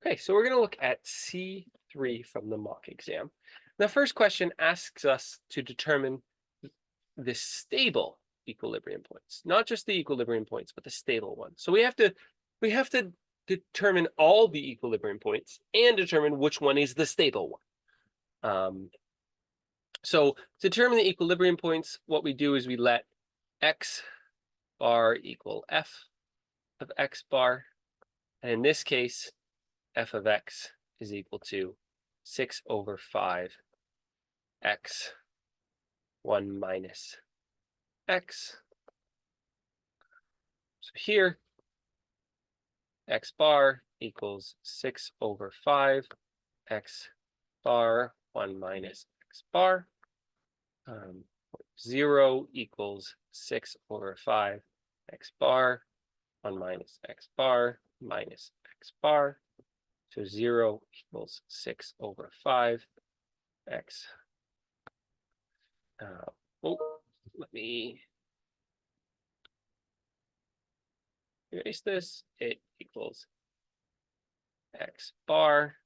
Okay, so we're going to look at C3 from the mock exam. The first question asks us to determine the stable equilibrium points, not just the equilibrium points, but the stable ones. So we have to determine all the equilibrium points and determine which one is the stable one. So to determine the equilibrium points, what we do is we let x bar equal f of x bar, and in this case, f of x is equal to 6 over 5 x 1 minus x. So here, x bar equals 6 over 5 x bar 1 minus x bar. 0 equals 6 over 5 x bar 1 minus x bar minus x bar. So 0 equals 6 over 5 x. Let me erase this. It equals x bar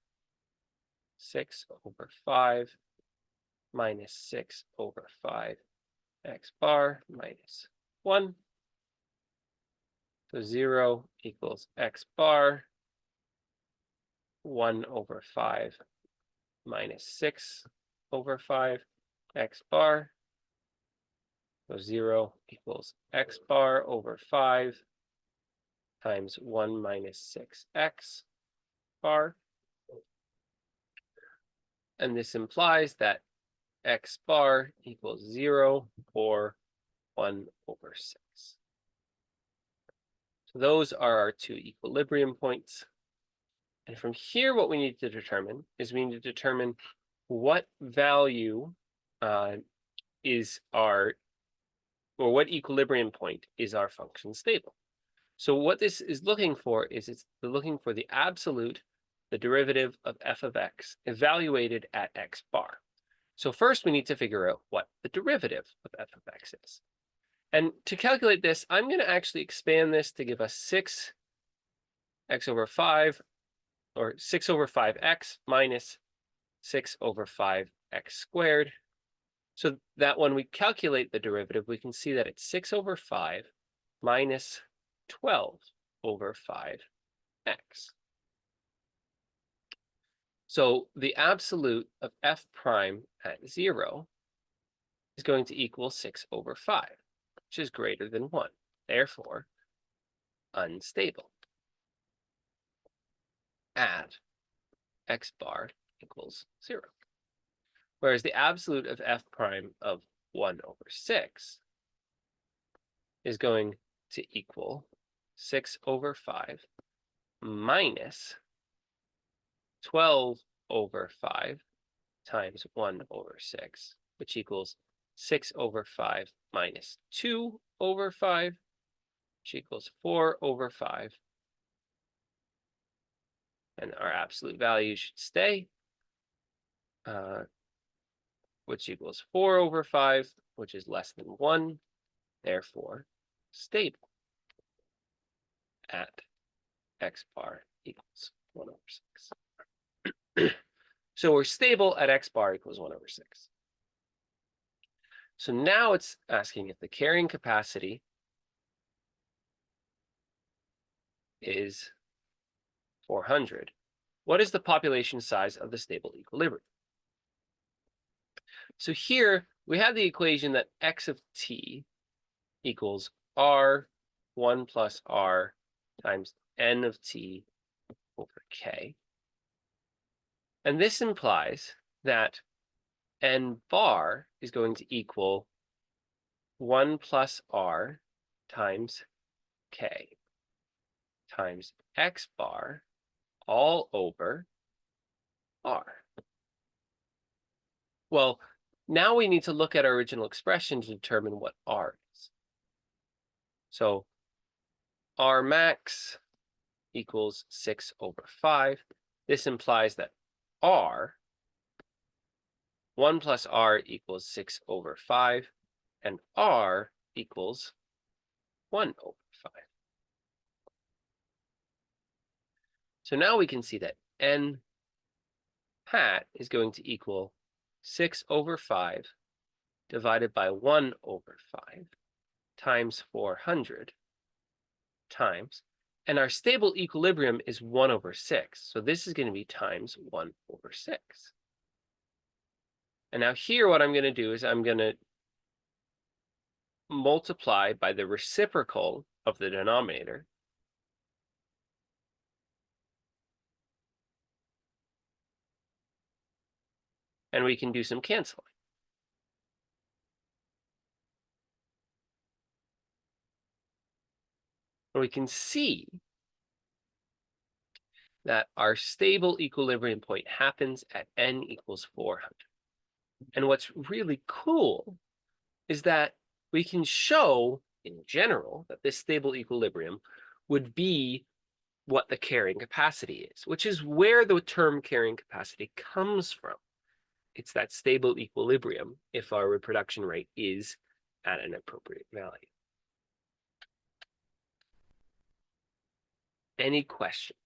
6 over 5 minus 6 over 5 x bar minus 1. So 0 equals x bar 1 over 5 minus 6 over 5 x bar. So 0 equals x bar over 5 times 1 minus 6x bar. And this implies that x bar equals 0 or 1 over 6. So those are our two equilibrium points. And from here, what we need to determine is we need to determine what value is our, or what equilibrium point is our function stable. So what this is looking for is it's looking for the absolute, the derivative of f of x evaluated at x bar. So first we need to figure out what the derivative of f of x is. And to calculate this, I'm going to actually expand this to give us 6x over 5, or 6 over 5x minus 6 over 5x squared. So that when we calculate the derivative, we can see that it's 6 over 5 minus 12 over 5x. So the absolute of f prime at 0 is going to equal 6 over 5, which is greater than 1, therefore unstable at x bar equals 0. Whereas the absolute of f prime of 1 over 6 is going to equal 6 over 5 minus 12 over 5 times 1 over 6, which equals 6 over 5 minus 2 over 5, which equals 4 over 5. And our absolute value should stay, which equals 4 over 5, which is less than 1, therefore stable at x bar equals 1 over 6. So we're stable at x bar equals 1 over 6. So now it's asking if the carrying capacity is 400. What is the population size of the stable equilibrium? So here we have the equation that x of t equals r1 plus r times n of t over k. And this implies that n bar is going to equal 1 plus r times k times x bar all over r. Well, now we need to look at our original expression to determine what r is. So r max equals 6 over 5. This implies that r, 1 plus r equals 6 over 5, and r equals 1 over 5. So now we can see that n hat is going to equal 6/5 divided by 1/5 times 400 times, and our stable equilibrium is 1/6. So this is going to be times 1/6. And now here what I'm going to do is I'm going to multiply by the reciprocal of the denominator. And we can do some canceling. And we can see that our stable equilibrium point happens at n equals 400. And what's really cool is that we can show in general that this stable equilibrium would be what the carrying capacity is, which is where the term carrying capacity comes from. It's that stable equilibrium if our reproduction rate is at an appropriate value. Any questions?